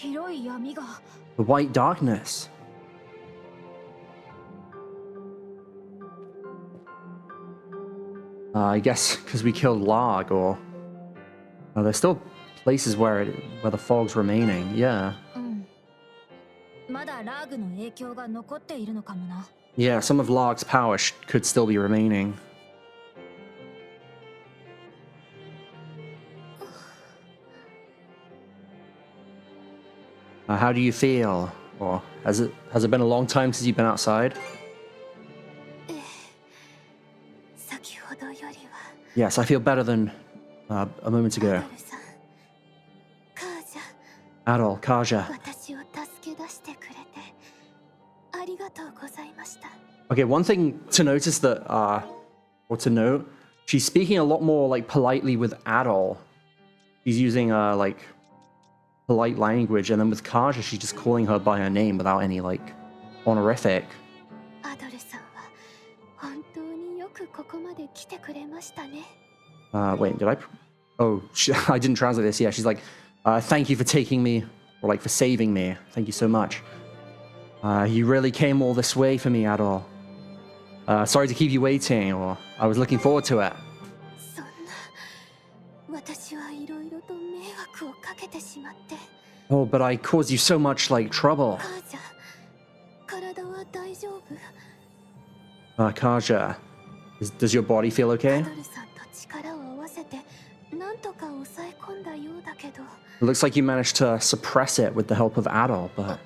The white darkness. I guess because we killed Larg, or there's still places where the fog's remaining. Yeah. Yeah, some of Larg's power could still be remaining. How do you feel? Or has it been a long time since you've been outside? Yes, I feel better than a moment ago. Adol, Kaja. Okay, one thing to notice that, or to note, she's speaking a lot more like politely with Adol. She's using like polite language, and then with Kaja, she's just calling her by her name without any like honorific. Wait, did I? Oh, I didn't translate this. Yeah, she's like, thank you for taking me, or like for saving me. Thank you so much. You really came all this way for me, Adol. Sorry to keep you waiting, or I was looking forward to it. Oh, but I caused you so much, like, trouble. Kaja, does your body feel okay? It looks like you managed to suppress it with the help of Adol, but...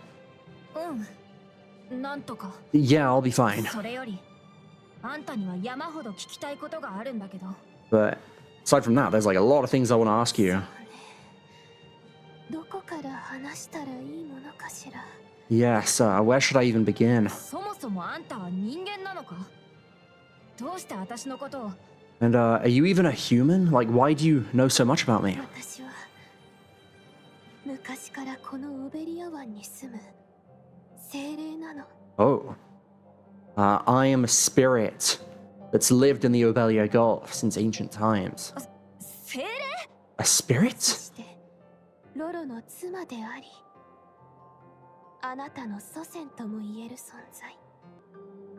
Yeah, I'll be fine. But aside from that, there's like a lot of things I want to ask you. Yes, where should I even begin? And are you even a human? Like, why do you know so much about me? Oh. I am a spirit that's lived in the Obelia Gulf since ancient times. A spirit?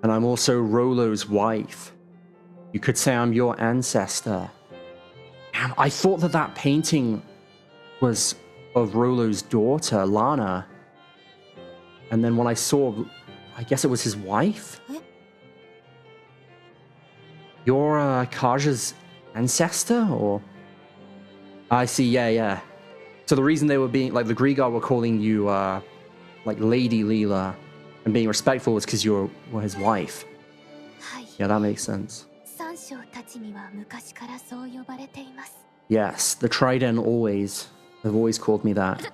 And I'm also Rolo's wife. You could say I'm your ancestor. Damn, I thought that painting was of Rolo's daughter, Lana. And then when I saw, I guess it was his wife? You're Kaja's ancestor, or? I see, yeah. So the reason they were being, like, the Grigar were calling you, like, Lady Lila, and being respectful was because you were his wife. Yeah, that makes sense. Yes, the Trident have always called me that.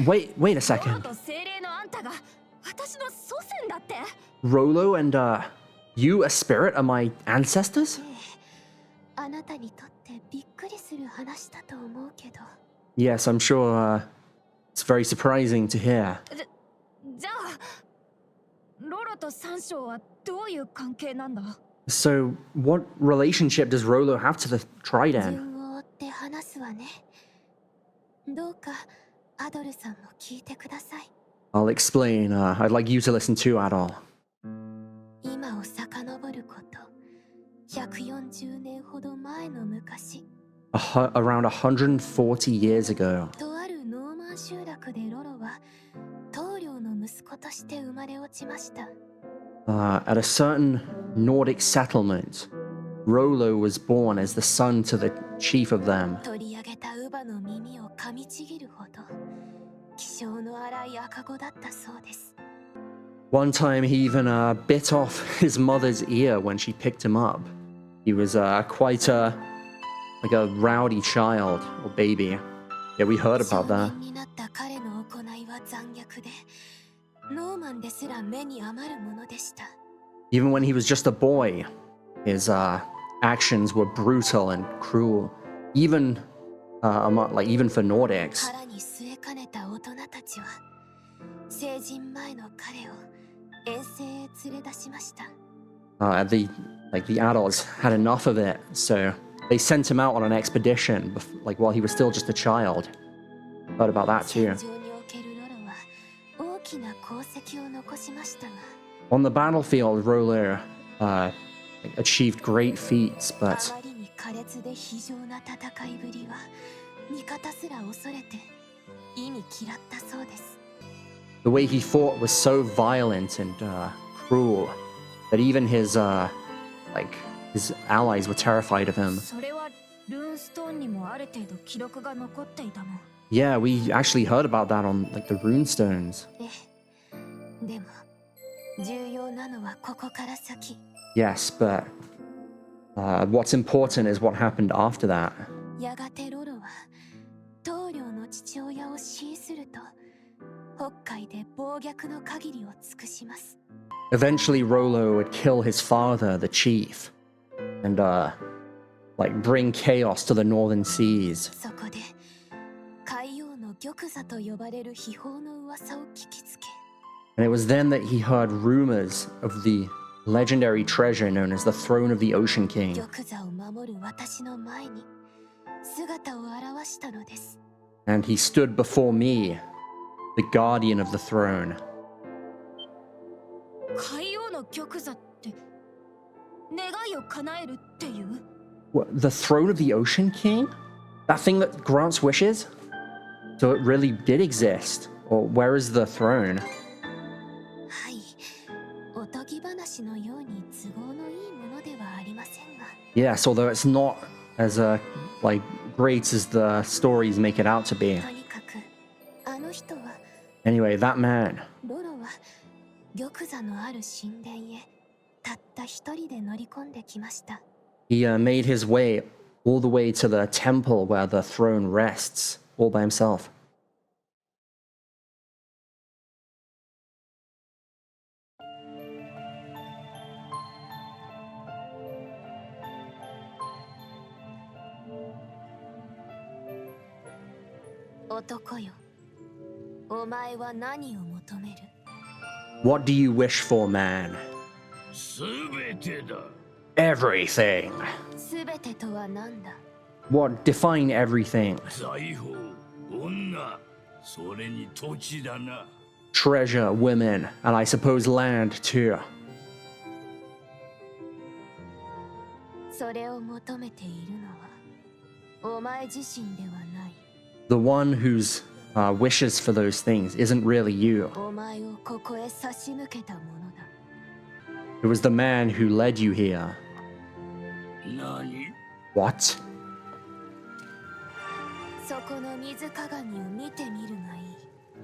Wait a second. Rolo and, you, a spirit, are my ancestors? Yes, I'm sure, it's very surprising to hear. So, what relationship does Rolo have to the Trident? I'll explain. I'd like you to listen too, Adol. Around 140 years ago. At a certain Nordic settlement, Rolo was born as the son to the chief of them. One time he even bit off his mother's ear when she picked him up. He was quite a rowdy child or baby. Yeah, we heard about that. Even when he was just a boy, his actions were brutal and cruel. Even for Nordics. The adults had enough of it, so they sent him out on an expedition, while he was still just a child. Heard about that too. On the battlefield, Rolo achieved great feats, but the way he fought was so violent and cruel that even his allies were terrified of him. Yeah, we actually heard about that on like the runestones. Yes, but what's important is what happened after that. Eventually, Rolo would kill his father, the chief, and bring chaos to the northern seas. And it was then that he heard rumors of the legendary treasure known as the Throne of the Ocean King. And he stood before me, the guardian of the throne. What, the Throne of the Ocean King? That thing that grants wishes? So it really did exist. Or where is the throne? Yes, although it's not as great as the stories make it out to be. Anyway, that man. He made his way all the way to the temple where the throne rests, all by himself. What do you wish for, man? Everything. What? Define everything. Treasure, women, and I suppose land too. The one whose wishes for those things isn't really you. It was the man who led you here. What?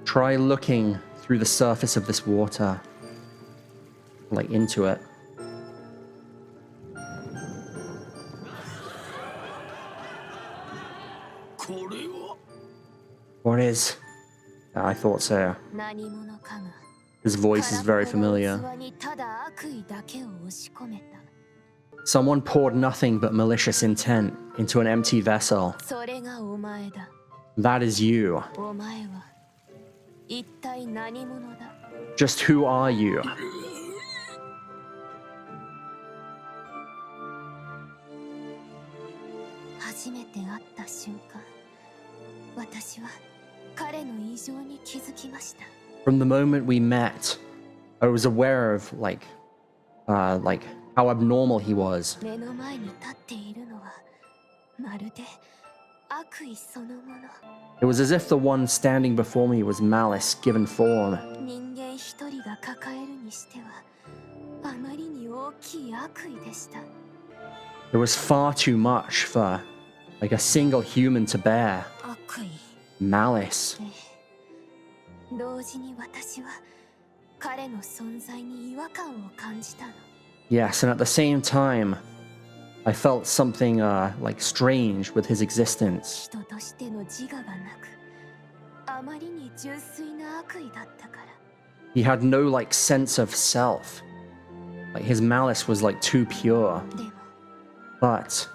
Try looking through the surface of this water, like into it. What is? I thought so. His voice is very familiar. Someone poured nothing but malicious intent into an empty vessel. That is you. Just who are you? From the moment we met, I was aware of how abnormal he was. It was as if the one standing before me was malice given form. It was far too much for a single human to bear. Malice. Yes, and at the same time, I felt something strange with his existence. He had no sense of self. His malice was too pure. But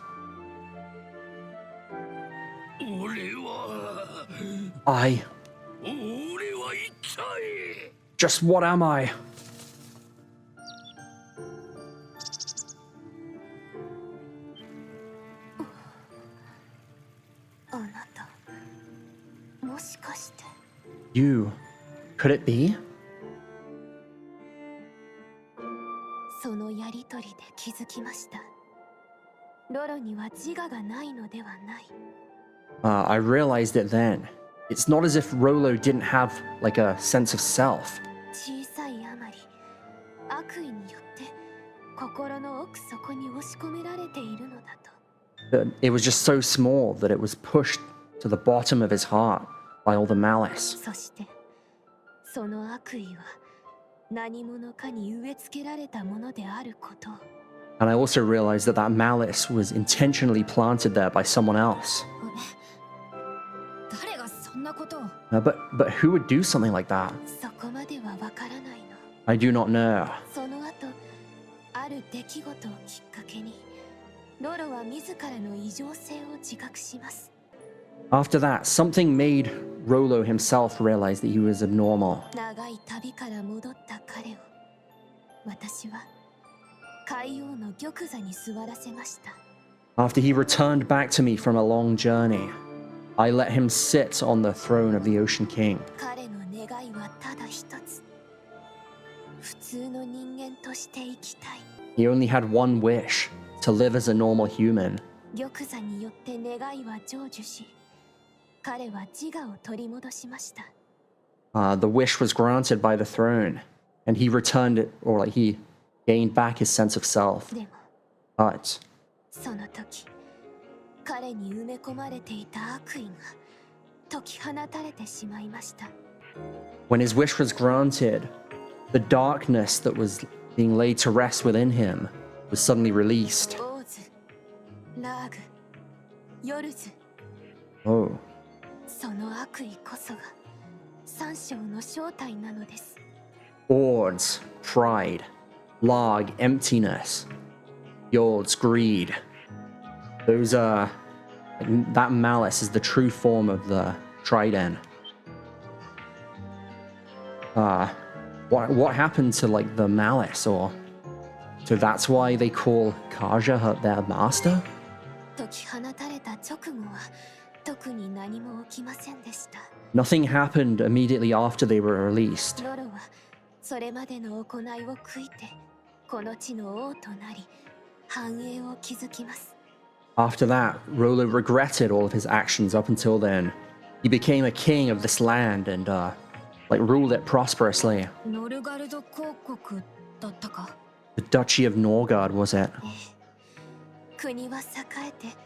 just what am I? しかして You. Could it be? そのやりとりで気づきました。ロロには自我がないのではない。I realized it then. It's not as if Rolo didn't have, like, a sense of self. 小さいあまり悪意によって心の奥底に押し込められているのだと。But it was just so small that it was pushed to the bottom of his heart by all the malice. そしてその悪意は何者かに植え付けられたものであることを。And I also realized that that malice was intentionally planted there by someone else. 誰がそんなことを。But who would do something like that? そこまではわからないの。I do not know. その後ある出来事をきっかけにロロは自らの異常性を自覚します。 After that, something made Rolo himself realize that he was abnormal. 長い旅から戻った彼を私は海王の玉座に座らせました。 After he returned back to me from a long journey, I let him sit on the throne of the Ocean King. 彼の願いはただ一つ。普通の人間として生きたい。 He only had one wish, to live as a normal human. 玉座によって願いは成就し、彼は自我を取り戻しました。 The wish was granted by the throne, and he returned it, or like he gained back his sense of self. でも But その時彼に埋め込まれていた悪意が解き放たれてしまいました。 when his wish was granted, the darkness that was being laid to rest within him was suddenly released. オーズ、ラーグ、ヨルズ、 Oh. その悪意こそが三章の正体なのです。 Ords, pride, Larg, emptiness, Yord's greed. Those are... that malice is the true form of the Trident. What happened to, like, the malice, or... So that's why they call Kaja their master? 解き放たれた直後は特に何も起きませんでした。 Nothing happened immediately after they were released. ロロはそれまでの行いを悔いてこの地の王となり繁栄を築きます。 After that, Rolo regretted all of his actions up until then. He became a king of this land and, like, ruled it prosperously. ノルガルド公国だったか。 The Duchy of Norgard, was it? 国は栄えて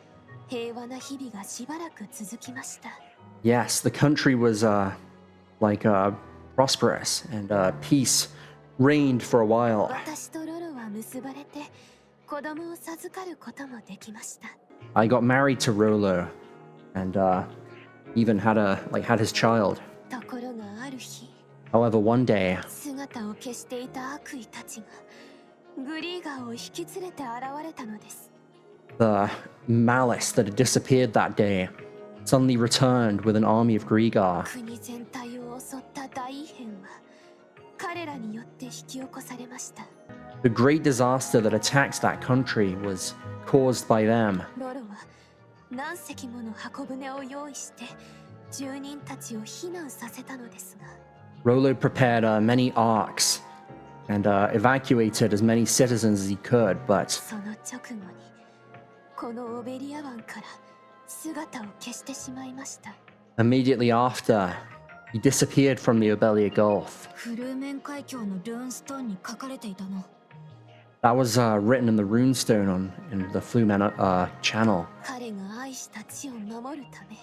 平和な日々がしばらく続きました。 Yes, the country was, prosperous, and, peace reigned for a while. 私とロロは結ばれて子供を授かることもできました。 I got married to Rolo, and, even had his child. ところがある日、 However, one day, 姿を消していた悪意たちがグリーガーを引き連れて現れたのです。 the malice that had disappeared that day suddenly returned with an army of Greegar. 国全体を襲った大異変は彼らによって引き起こされました。 The great disaster that attacked that country was caused by them. ロロは何隻もの箱舟を用意して住人たちを避難させたのですが、 Rolo prepared many arcs and evacuated as many citizens as he could, but その直後にこのオベリア湾から姿を消してしまいました。 immediately after, he disappeared from the Obelia Gulf. フルーメン海峡のルーンストーンに書かれていたの。 That was written in the runestone in the Flumen channel. 彼が愛した地を守るため、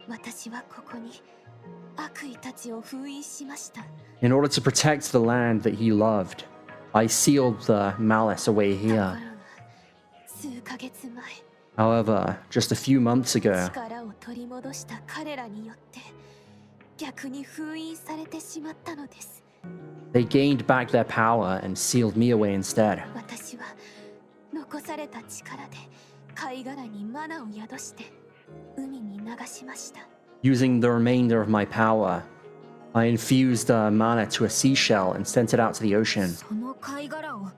私はここに悪意たちを封印しました。 In order to protect the land that he loved, I sealed the malice away ところ here. が数ヶ月前、 However, just a few months ago, 力を取り戻した彼らによって逆に封印されてしまったのです。 they gained back their power and sealed me away instead. 私は残された力で貝殻にマナを宿して海に流しました。 Using the remainder of my power, I infused mana to a seashell and sent it out to the ocean. その貝殻を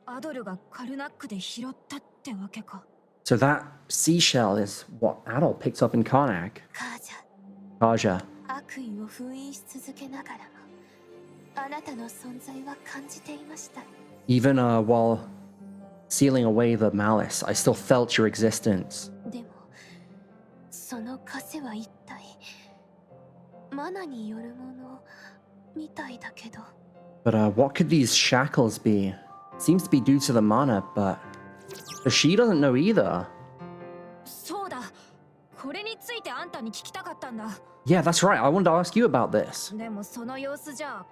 アドルがカルナックで拾ったってわけか。 So that seashell is what Adol picked up in Karnak. カージャ、Kaja. 悪意を封印し続けながらもあなたの存在は感じていました。 Even while sealing away the malice, I still felt your existence. でもその枷は一体マナによるものみたいだけど。 But what could these shackles be? Seems to be due to the mana, but she doesn't know either. そうだ。これについてあんたに聞きたかったんだ。 Yeah, that's right. I wanted to ask you about this. でもその様子じゃ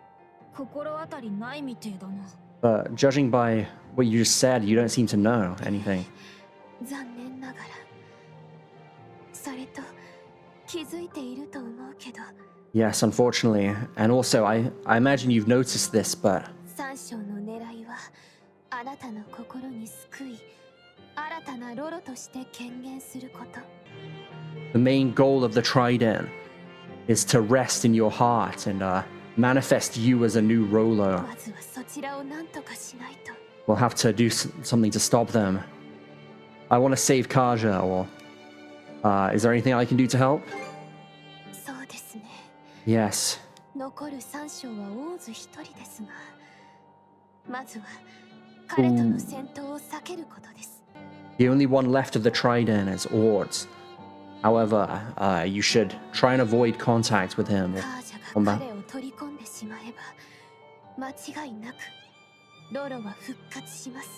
心当たりないみてえだな。 But judging by what you just said, you don't seem to know anything. 残念ながらそれと気づいていると思うけど。 Yes, unfortunately. And also, I imagine you've noticed this, but 三章の狙いはあなたの心に救い新たなロロとして権限すること。 the main goal of the Trident is to rest in your heart and manifest you as a new Rolo. まずはそちらを何とかしないと。 We'll have to do something to stop them. I want to save Kaja, or is there anything I can do to help? そうですね。 Yes. 残る三章は王子一人ですが、まずは彼との戦闘を避けることです。 The only one left of the Trident is Ords. However, you should try and avoid contact with him. カージャが彼を取り込んでしまえば、間違いなくロロは復活します。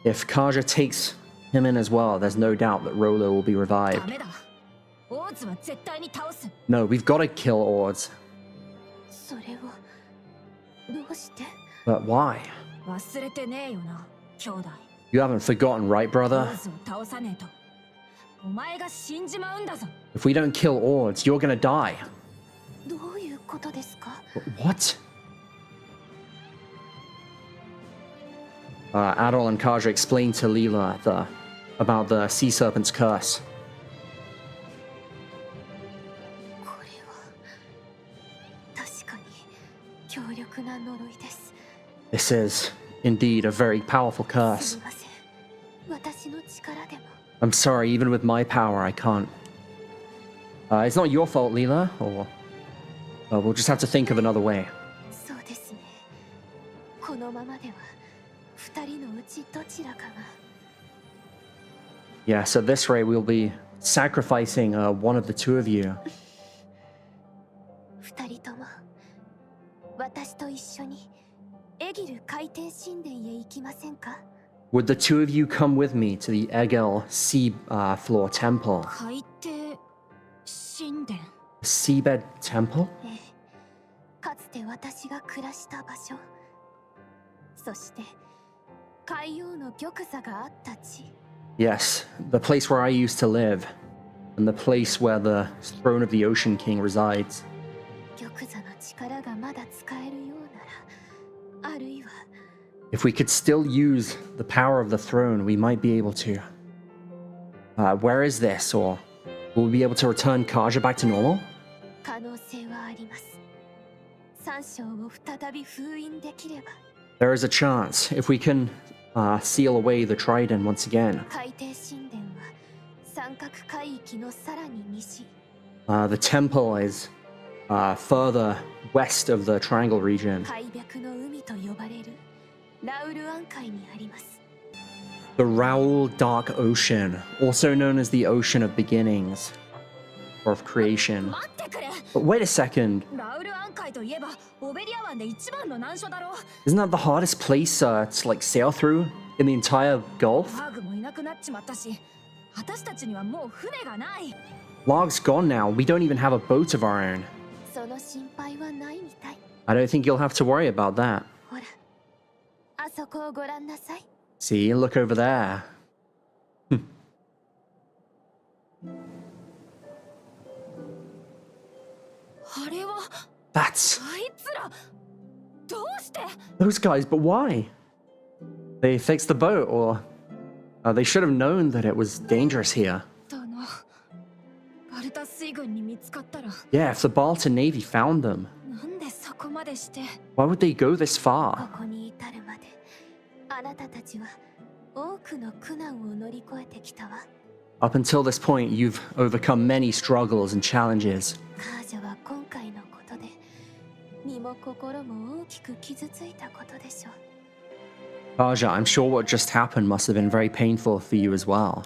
If Kaja takes him in as well, there's no doubt that Rolo will be ダ revived. メだ。オーズは絶対に倒す。 No, we've got to kill Ords. それをどうして？ But why? 忘れてねえよな、兄弟。 You haven't forgotten, right, オ brother? ーズを倒さねえと、お前が死んじまうんだぞ。 If we don't kill Ords, you're gonna die. どういうことですか？ What? Adol and Kaja explained to Lila about the sea serpent's curse. これは確かに強力な呪いです。 This is indeed a very powerful す curse. みません。私の力でも。 I'm sorry, even with my power, I can't. It's not your fault, Lila, or we'll just have to think of another way. そうですね。このままでは二人のうちどちらかが。 Yeah, so this way we'll be sacrificing one of the two of you. 二人とも私と一緒にエギル海底神殿へ行きませんか？ Would the two of you come with me to the Egel sea floor temple? 海底神殿。 Seabed temple? ええ、かつて私が暮らした場所、そして海王の玉座があった地。 Yes, the place where I used to live, and the place where the throne of the Ocean King resides. 玉座の力がまだ使えるようなら、あるいは If we could still use the power of the throne, we might be able to. Where is this, or will we be able to return Kaja back to normal? 可能性はあります。三章を再び封印できれば、 There is a chance if we can seal away the Trident once again. 海底神殿は三角海域のさらに西。 The temple is further west of the Triangle region. 海白の海と呼ばれるラウルアン海にあります。 The Raoul Dark Ocean, also known as the Ocean of Beginnings, or of creation. 待ってくれ。 But wait a second, ラウルアン海といえばオベリア湾で一番の難所だろ。 isn't that the hardest place to like sail through in the entire Gulf? ハーグもいなくなっちまったし、私たちにはもう船がない。 Larg's gone now. We don't even have a boat of our own. その心配はないみたい。 I don't think you'll have to worry about that. ほら、あそこをご覧なさい。 See, look over there. あれは That's あいつら。どうして？ those guys, but why? They fixed the boat, or they should have known that it was dangerous here. だな。バルタ水軍に見つかったら、 Yeah, if the Baltan Navy found them, なんでそこまでして。 why would they go this こ far? こに至るまで、あなたたちは多くの苦難を乗り越えてきたわ。 Up until this point, you've overcome many struggles and challenges. カージャは今回のことで身も心も大きく傷ついたことでしょう。 Kaja, I'm sure what just happened must have been very painful for you as well.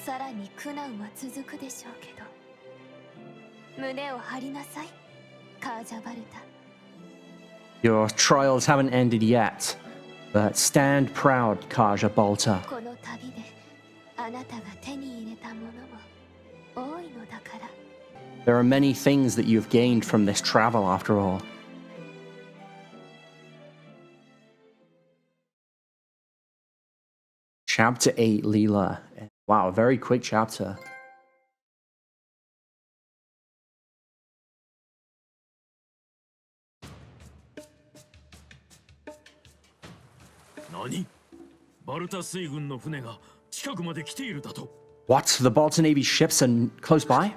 さらに苦難は続くでしょうけど、胸を張りなさい、カージャバルタ。 Your trials haven't ended yet, but stand proud, Kaja Balta. この旅であなたが手に入れたものも多いのだから。 There are many things that you've gained from this travel after all. Chapter 8, Lila. Wow, a very quick chapter. What? The Balta Navy ships are close by? はい、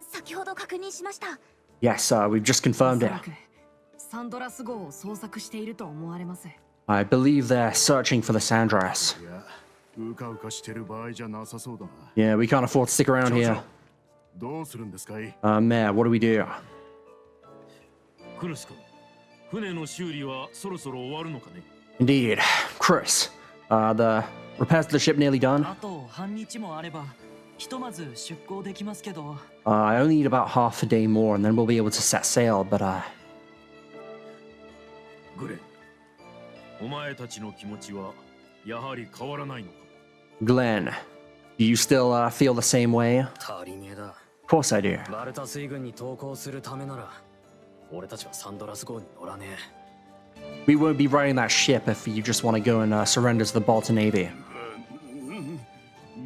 先ほど確認しました。 Yes, we've just confirmed it. サンドラス号を捜索していると思われます。 I believe they're searching for the Sandras. うかうかしてる場合じゃなさそうだ。 Yeah, we can't afford to stick around here. どうするんですかい？ Mayor, what do we do? クルス君、船の修理はそろそろ終わるのかね？ Indeed. Chris, the repairs to the ship nearly done? あと半日もあればひとまず出港できますけど。 I only need about half a day more and then we'll be able to set sail, but グレン、お前たちの気持ちはやはり変わらないのか？ Glenn, do you still feel the same way? 足りねえだ。 Of course I do. バルタ水軍に投降するためなら、俺たちはサンドラス号に乗らねえ。 We won't be riding that ship if you just want to go and surrender to the Balta Navy.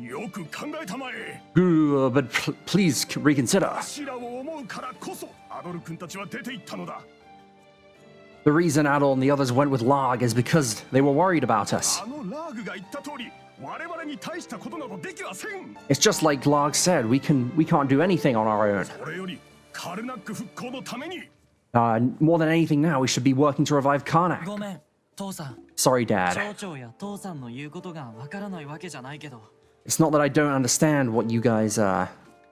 よく考えたまえ。 But please reconsider. シラを思うからこそアドル君たちは出て行ったのだ。 The reason Adol and the others went with Larg is because they were worried about us. あのラーグが言った通り、我々に大したことなどできません。 It's just like Larg said, we can't do anything on our own. それよりカルナック復興のために。 More than anything now, we should be working to revive Karnak. ごめん、父さん。 Sorry, Dad. 町長や父さんの言うことがわからないわけじゃないけど。 It's not that I don't understand what you guys are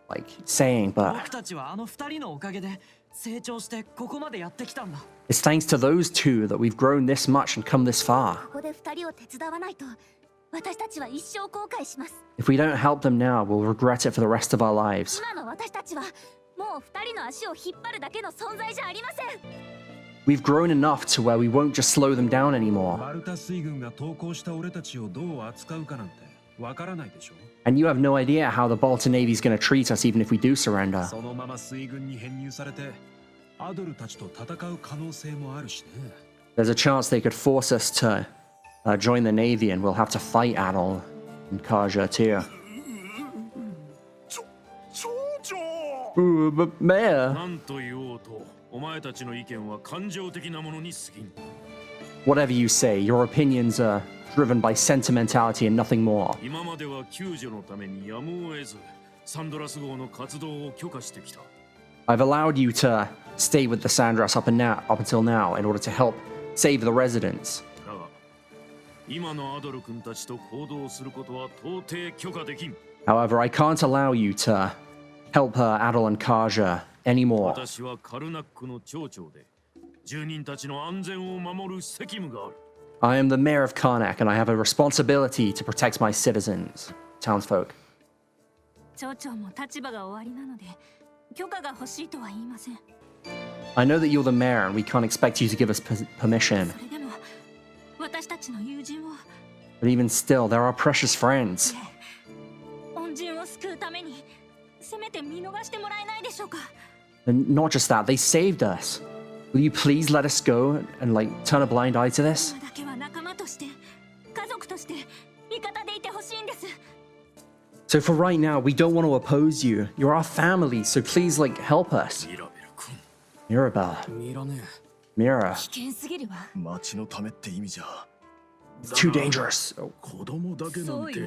like saying, 僕 but たちはあの二人のおかげで成長してここまでやってきたんだ。 it's thanks to those two that we've grown this much and come this far. ここで二人を手伝わないと私たちは一生後悔します。 If we don't help them now, we'll regret it for the rest of our lives. 今の私たちはもう二人の足を引っ張るだけの存在じゃありません。 We've grown enough to where we won't just slow them down anymore. バルタ水軍が投降した俺たちをどう扱うかなんてわからないでしょ。 And you have no idea how the Balta Navy's going to treat us even if we do surrender. そのまま水軍に編入されてアドルたちと戦う可能性もあるしね。 There's a chance they could force us to join the Navy and we'll have to fight Adol and Kaja too. 町長。 Ooh, but Mayor, なんと言おうと、お前たちの意見は感情的なものに過ぎん。 whatever you say, your opinions are driven by sentimentality and nothing more. 今までは救助のためにやむを得ず、サンドラス号の活動を許可してきた。 I've allowed you to stay with the Sandras up until now in order to help save the residents. だが、今のアドル君たちと行動することは到底許可できん。 However, I can't allow you to help Adol and Kaja anymore. 私はカルナックの町長で、住人たちの安全を守る責務がある。 I am the mayor of Karnak and I have a responsibility to protect my citizens, townsfolk. 町長も立場が終わりなので許可が欲しいとは言いません。 I know that you're the mayor and we can't expect you to give us permission. それでも私たちの友人を But even still, they're our precious friends. 恩人を救うためにせめて見逃してもらえないでしょうか。 And not just that, they saved us. Will you please let us go and like turn a blind eye to this? 今だけは仲間として家族として味方でいてほしいんです。 So for right now, we don't want to oppose you. You're our family, so please like help us. ミラベル君。 Mirabelle, 見らね Mira, 危険すぎるわ。町のためって意味じゃ。 it's too dangerous. Oh, 子供だけなんて。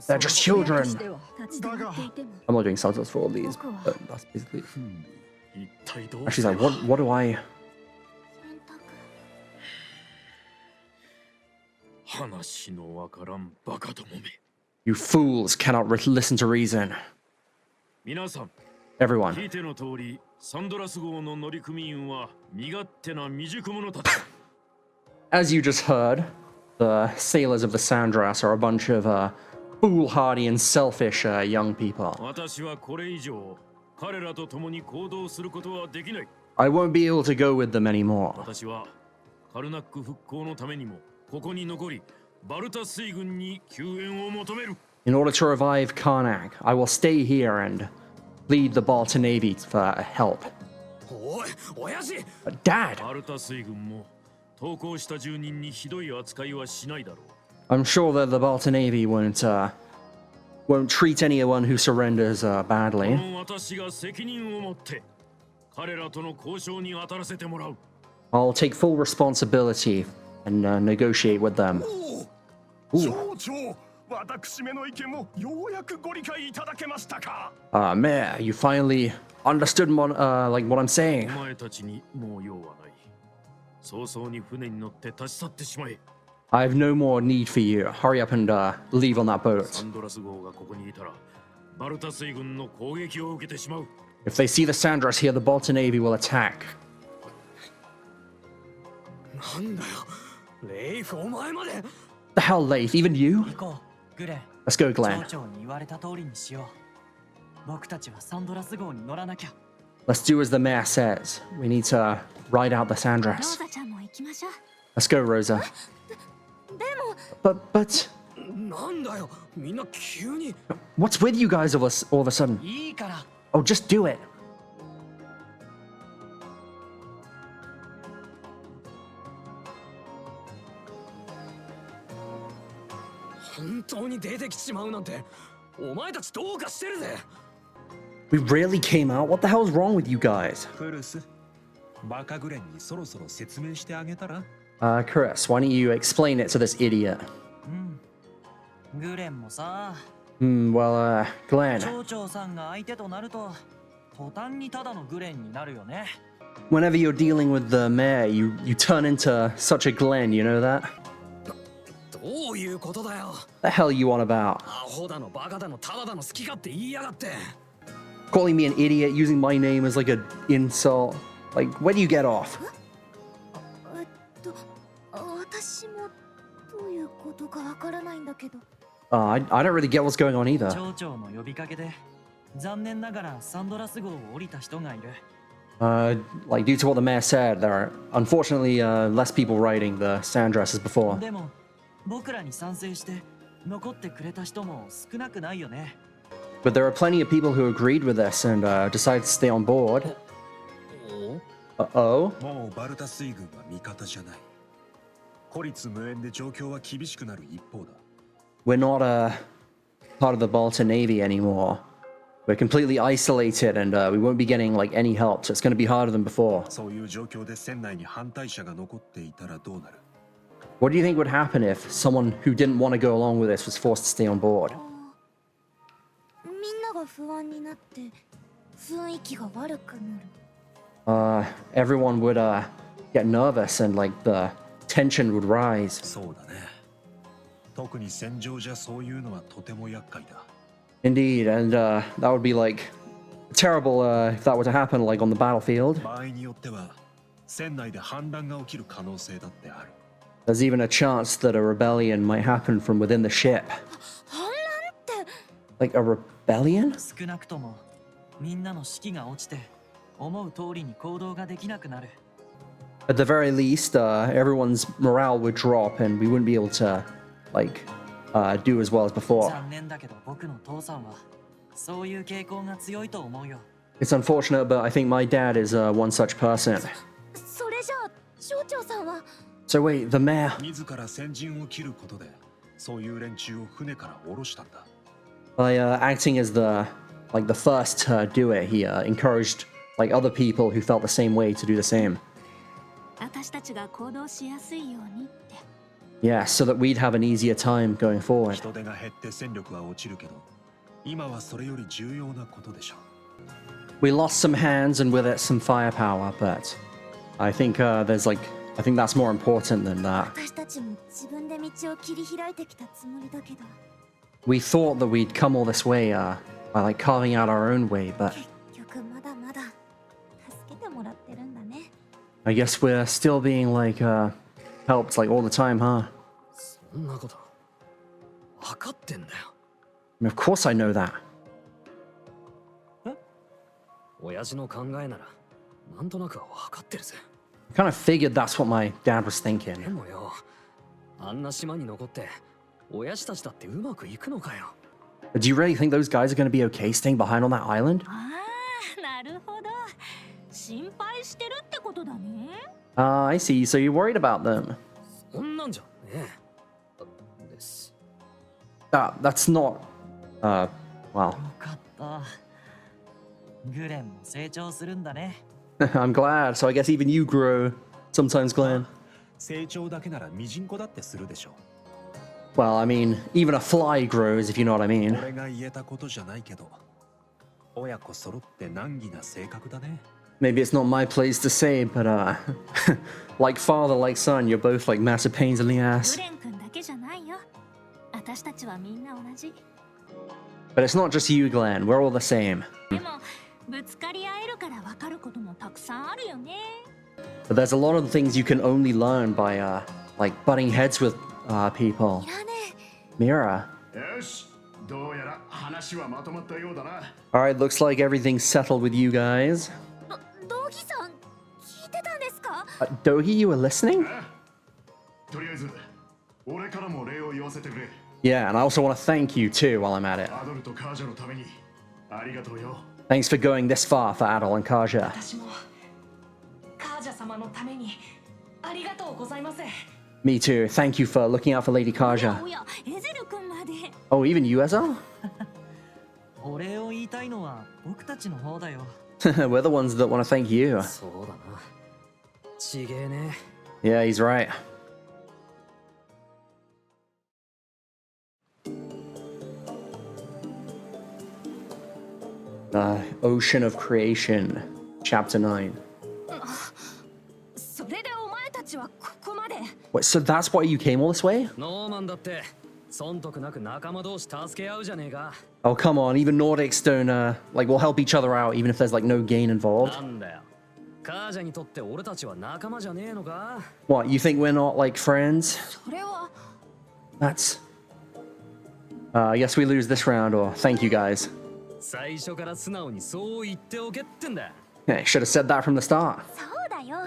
they're just children. 立ち止まっていても I'm not doing subtitles for all these, but that's basically. 一体どう Actually, like, what do I? 選択。話のわからんバカどもめ。 You fools cannot listen to reason. 皆さん Everyone. 聞いての通りサンドラス号の乗組員は身勝手な未熟者たち As you just heard, the sailors of the Sandras are a bunch of foolhardy and selfish young people. 私はこれ以上彼らと共に行動することはできない I won't be able to go with them anymore. 私はカルナック復興のためにもここに残りバルタ水軍に救援を求める In order to revive Karnak, I will stay here and lead the Balta Navy for help. おい親父 Dad! バルタ水軍も投降した住人にひどい扱いはしないだろう I'm sure that the Balta Navy won't treat anyone who surrenders こ badly. の私が責任を持って彼らとの交渉に当たらせてもらう I'll take full responsibility and negotiate with them. 町長、私めの意見もようやくご理解いただけましたか。Mayor, you finally understood what I'm saying. お前たちにもう用はない早々に船に乗って立ち去ってしまえ I have no more need for you. Hurry up and leave on that サ boat. ンドラス号がここにいたらバルタ水軍の攻撃を受けてしまう If they see the Sandras here, the Balta Navy will attack. なんだよレイフお前まで The hell, Leif? Even you? 行こうグレン Let's go, 町 Glenn. 長に言われた通りにしよう僕たちはサンドラス号に乗らなきゃ Let's do as the mayor says. We need to ride out the ロー Sandras. ザちゃんも行きましょう。 Let's go, Rosa. でも But なんだよみんな急に what's with you guys all of a sudden? いいから Oh, just do it. 本当に出てきちまうなんてお前たちどうかしてるぜ We really came out? What the hell is wrong with you guys? クルスバカグレンにそろそろ説明してあげたら Chris, why don't you explain it to this idiot? グレンもさ Well, Glenn, 町長さんが相手となると途端にただのグレンになるよね whenever you're dealing with the mayor, you turn into such a Glenn, you know that? どういうことだよ The hell you on about? アホだのバカだのタダだの好き勝手言いやがって Calling me an idiot, using my name as like an insult. Like, where do you get off? 私もどういうことかわからないんだけど。I don't really get what's going on either. 町長の呼びかけで残念ながらサンドラス号を降りた人がいる Like, due to what the mayor said, there are unfortunately less people riding the Sandras as before. でも僕らに賛成して残ってくれた人も少なくないよね But there are plenty of people who agreed with this and decided to stay on board. Uh-oh. もうバルタ水軍は味方じゃない孤立無縁で状況は厳しくなる一方だ We're not part of the Balta Navy anymore. We're completely isolated and we won't be getting like any help, so it's going to be harder than before. そういう状況で船内に反対者が残っていたらどうなる What do you think would happen if someone who didn't want to go along with this was forced to stay on board? みんなが不安になって雰囲気が悪くなる。Everyone would get nervous and like the tension would rise. そうだね特に戦場じゃそういうのはとても厄介だ Indeed, and that would be like terrible if that were to happen like on the battlefield. 場合によっては船内で反乱が起きる可能性だってある There's even a chance that a rebellion might happen from within the ship. 反乱って Like a rebellion? 少なくともみんなの士気が落ちて思う通りに行動ができなくなる At the very least, everyone's morale would drop and we wouldn't be able to like do as well as before. 残念だけど僕の父さんはそういう傾向が強いと思うよ It's unfortunate, but I think my dad is one such person. それじゃあ省長さんは So wait, the mayor. 自ら先陣を切ることでそういう連中を船から降ろしたんだ By acting as the first to do it, he encouraged like other people who felt the same way to do the same. 私たちが行動しやすいようにって。 Yeah, so that we'd have an easier time going forward. 人手が減って戦力は落ちるけど今はそれより重要なことでしょ We lost some hands and with it some firepower, but I think I think that's more important than that. 私たちも自分で道を切り開いてきたつもりだけど。 We thought that we'd come all this way by like carving out our own way, but 結局まだまだ助けてもらってるんだね。 I guess we're still being like helped like all the time, huh? そんなこと分かってんだよ。 I mean, of course I know that. 親父の考えならなんとなくは分かってるぜ。 I kind of figured that's what my dad was で thinking. もよ、あんな島に残って親父たちだってうまくいくのかよ。 But do you really think those guys are going to be okay staying behind on that island? ああ、なるほど。心配してるってことだね。I see. So you're worried about them. そんなんじゃねえ。です。 That's not. Well, よかった。グレンも成長するんだね。I'm glad. So I guess even you grow sometimes, Glenn. 成長だけならミジンコだってするでしょ。 Well, I mean, even a fly grows, if you know what I mean. 俺が言えたことじゃないけど、親子揃って難儀な性格だね。 Maybe it's not my place to say, but like father, like son, you're both like massive pains in the グ ass. レン君だけじゃないよ。私たちはみんな同じ。 But it's not just you, Glenn. We're all the same. でも、ぶつかり合えるから分かることもたくさんあるよね。 But there's a lot of things you can only learn by like butting heads with people. いらね Mira. よし、どうやら話はまとまったようだな。 All right, looks like everything's settled with you guys. え。道義さん、聞いてたんですか？ Dogi, you were listening? とりあえず、俺からも礼を言わせてくれ。 Yeah, and I also want to thank you too while I'm at it. アドルとカージャのためにありがとうよ。 Thanks for going this far for Adol and Kaja. 私もカージャ様のためにありがとうございます。 Me too. Thank you for looking out for Lady おや Kaja. おや、エゼル君まで。 Oh, even you, Ezra? お礼を言いたいのは僕たちの方だよ。 We're the ones that want to thank you. そうだな。ちげえね。 Yeah, he's right. Ocean of Creation, Chapter 9. それでお前たちはここまで。 Wait, so that's why you came all this way? ノーマンだって損得なく仲間同士助け合うじゃねえか。 Oh, come on. Even Nordics don't, like, we'll help each other out even if there's, like, no gain involved. なんだよ。カージャにとって俺たちは仲間じゃねえのか？ What, you think we're not, like, friends? それは That's... I guess we lose this round, or thank you guys. 最初から素直にそう言っておけってんだ。 Yeah, should have said that from the start. そうだよ。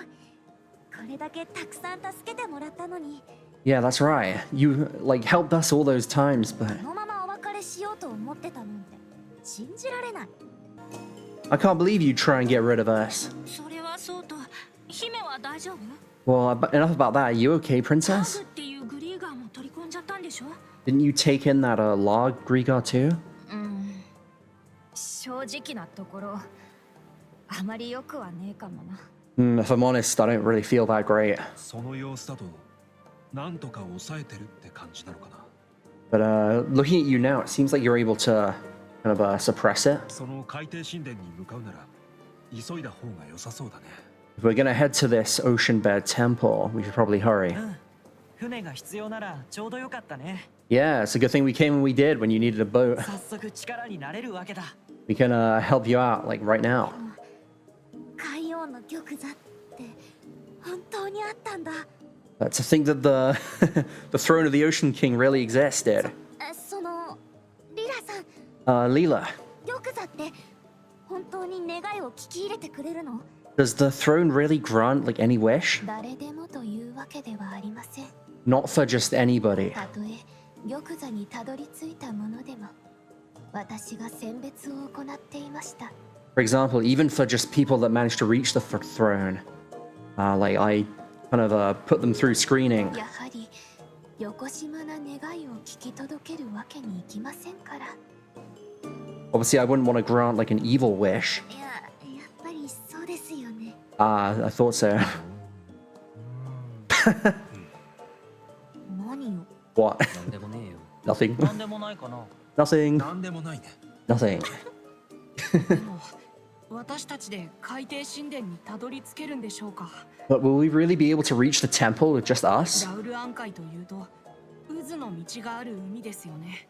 これだけたくさん助けてもらったのに、 Yeah, that's right. You, like, helped us all those times, but このままお別れしようと思ってたなんて信じられない。 I can't believe you try and get rid of us. それはそうと、姫は大丈夫？ Well, enough about that. Are you okay, ハー princess? グっていうグリーガーも取り込んじゃったんでしょ？ Didn't you take in that, log, Grigar, too? 正直なところ、あまり良くはねえかもな。If I'm honest, I don't really feel that great. その様子だと、なんとか抑えてるって感じなのかな。 But looking at you now, it seems like you're able to kind of suppress it. その海底神殿に向かうなら、急いだ方が良さそうだね。 If we're gonna head to this ocean bed temple, we should probably hurry. 船が必要ならちょうどよかったね。 Yeah, it's a good thing we came when we did when you needed a boat. 早速力になれるわけだ。 We can help you out, like, right now. 海王の玉座って本当にあったんだ。 To think that the the throne of the Ocean King really existed. そのリラさん、 Lila, 玉座って本当に願いを聞き入れてくれるの？ does the throne really grant, like, any wish? 誰でもというわけではありません。 Not for just anybody. たとえ玉座にたどり着いたものでも、私が選別を行っていました。 For example, even for just people that managed to reach the throne. Like, I kind of put them through screening. やはりよこしまな願いを聞き届けるわけにいきませんから。 Obviously, I wouldn't want to grant, like, an evil wish. いや、やっぱりそうですよね。 I thought so. 何よ。 What? なんでもねえよ。 Nothing. なんでもないかな。 Nothing. なんでもないね。 Nothing. でも私たちで海底神殿にたどり着けるんでしょうか？ But will we really be able to reach the temple with just us? ラウルアン海というと渦の道がある海ですよね。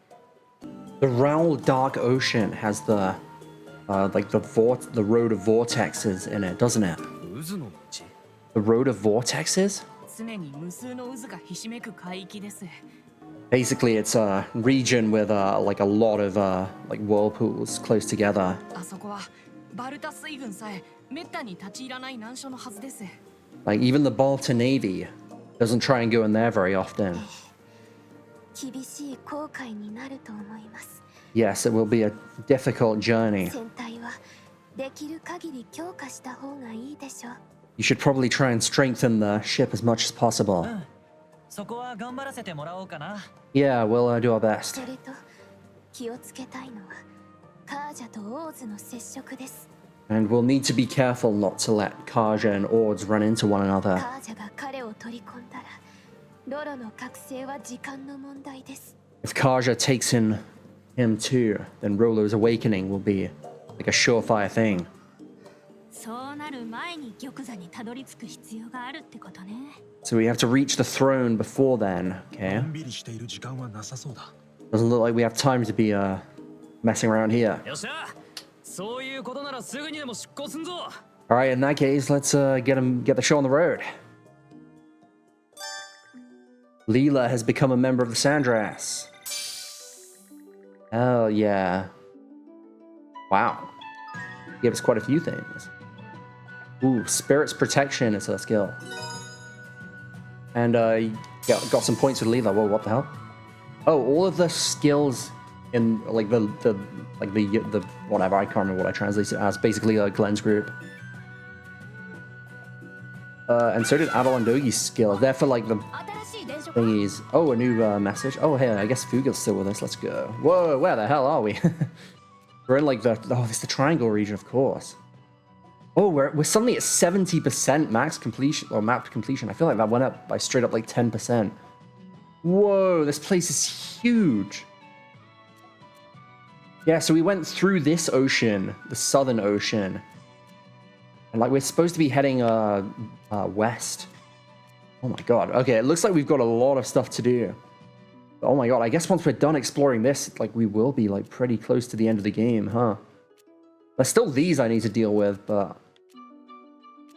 The Raoul Dark Ocean has the like the road of vortexes in it, doesn't it? 渦の道 The road of vortexes? 常に無数の渦がひしめく海域です。 Basically, it's a region with like a lot of like whirlpools close together. あそこはバルタ水軍さえめったに立ち入らない難所のはずです。 Like even the Balta Navy doesn't try and go in there very often. 厳しい航海になると思います。 Yes, it will be a difficult journey. 船体はできる限り強化した方がいいでしょう。 You should probably try and strengthen the ship as much as possible. そこは頑張らせてもらおうかな。 Yeah, we'll do our best. それと気をつけたいのはカージャとオーズの接触です。 And we'll need to be careful not to let Karja and Ords run into one カ another. ージャが彼を取り込んだらロロの覚醒は時間の問題です。 If Karja takes in him too, then Rolo's awakening will be like a surefire thing. そうなる前に玉座にたどり着く必要があるってことね。 So we have to reach the throne before then, の okay? んびりしている時間はなさそうだ。 Doesn't look like we have time to be messing around here. よっしゃそういうことならすぐにでも出航すんぞ Alright, in that case, let's get the show on the road. Lila has become a member of the Sandras. Hell yeah. Wow. Gave us quite a few things. Ooh, Spirit's Protection is her skill. And got some points with Lila. Whoa, what the hell? Oh, all of the skills in like the whatever, I can't remember what I translated it as. Basically Glenn's group. And so did Avalon Dogi's skill. They're for like the 新しい電飾 thingies. Oh, a new message. Oh, hey, I guess Fugal's still with us. Let's go. Whoa, where the hell are we? We're in like it's the triangle region, of course. Oh, we're suddenly at 70% max completion or map completion. I feel like that went up by straight up like 10%. Whoa, this place is huge. Yeah, so we went through this ocean, the Southern Ocean. And like we're supposed to be heading west. Oh my god. Okay, it looks like we've got a lot of stuff to do. Oh my god, I guess once we're done exploring this, like we will be like pretty close to the end of the game, huh? There's still these I need to deal with, but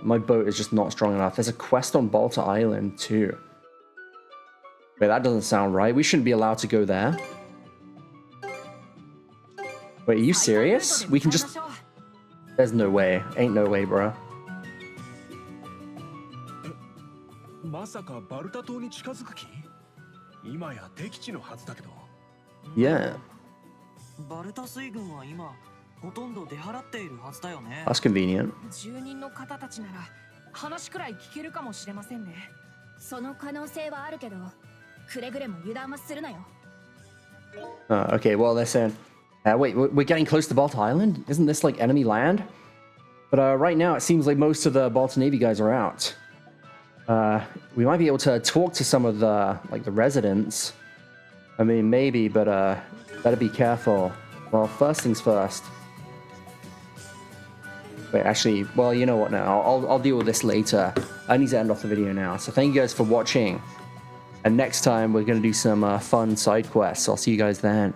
my boat is just not strong enough. There's a quest on Balta Island too. Wait, that doesn't sound right. We shouldn't be allowed to go there. Wait, are you serious? We can just... There's no way. Ain't no way, bro. まさかバルタ島に近づく気今や敵地のはずだけど。Yeah, バルタ水軍は今ほとんど出払っているはずだよね。 that's convenient. 住人の方たちなら話くらい聞けるかもしれませんね。その可能性はあるけどくれぐれも油断はするなよ。 Okay, well, listen. Wait, we're getting close to Balta Island? Isn't this like enemy land? But right now it seems like most of the Balta Navy guys are out. We might be able to talk to some of the the residents. I mean, maybe, but better be careful. Well, first things first. Wait, actually, well, you know what now? I'll deal with this later. I need to end off the video now. So thank you guys for watching. And next time we're going to do some fun side quests. I'll see you guys then.